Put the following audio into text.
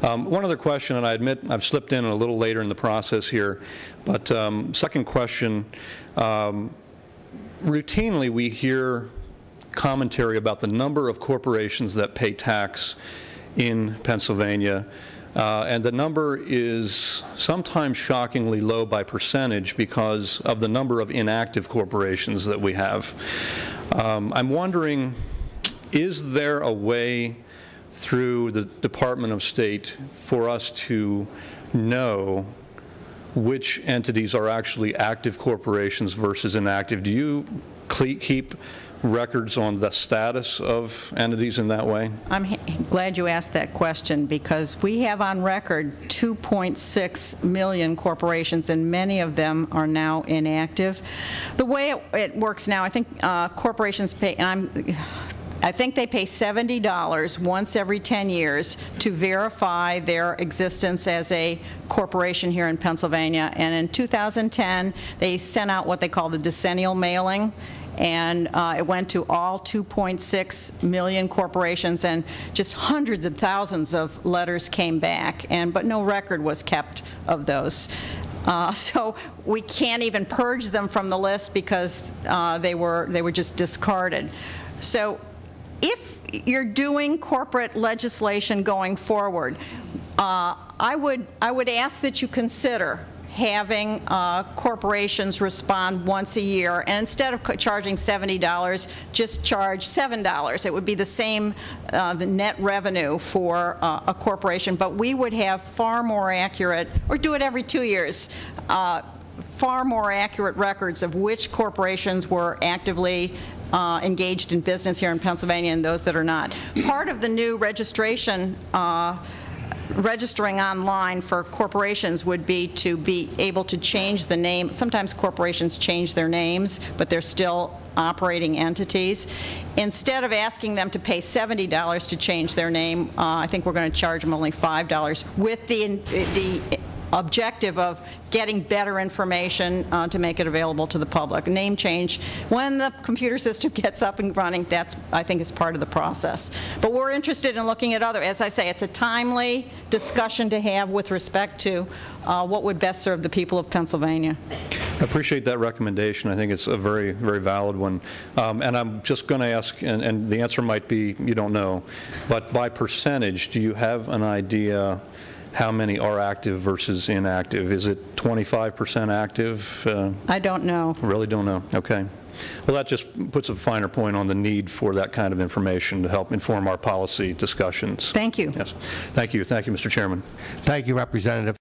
One other question, and I admit I've slipped in a little later in the process here, but second question, routinely we hear commentary about the number of corporations that pay tax in Pennsylvania, and the number is sometimes shockingly low by percentage because of the number of inactive corporations that we have. I'm wondering, is there a way through the Department of State for us to know which entities are actually active corporations versus inactive? Do you keep records on the status of entities in that way? I'm glad you asked that question, because we have on record 2.6 million corporations, and many of them are now inactive. The way it works now, I think corporations pay, and I think they pay $70 once every 10 years to verify their existence as a corporation here in Pennsylvania. And in 2010, they sent out what they call the decennial mailing, and it went to all 2.6 million corporations, and just hundreds of thousands of letters came back, but no record was kept of those. So we can't even purge them from the list because they were just discarded. So if you're doing corporate legislation going forward, I would ask that you consider having corporations respond once a year, and instead of charging $70, just charge $7. It would be the same the net revenue for a corporation, but we would have far more accurate, or do it every 2 years, far more accurate records of which corporations were actively engaged in business here in Pennsylvania and those that are not. Part of the new registration registering online for corporations would be to be able to change the name. Sometimes corporations change their names, but they're still operating entities. Instead of asking them to pay $70 to change their name, I think we're going to charge them only $5 with the objective of getting better information to make it available to the public. Name change, when the computer system gets up and running, that's, I think, is part of the process. But we're interested in looking at other, as I say, it's a timely discussion to have with respect to what would best serve the people of Pennsylvania. I appreciate that recommendation. I think it's a very, very valid one. And I'm just going to ask, and the answer might be you don't know, but by percentage, do you have an idea how many are active versus inactive? Is it 25% active? I don't know. Really don't know. Okay. Well, that just puts a finer point on the need for that kind of information to help inform our policy discussions. Thank you. Yes. Thank you. Thank you, Mr. Chairman. Thank you, Representative.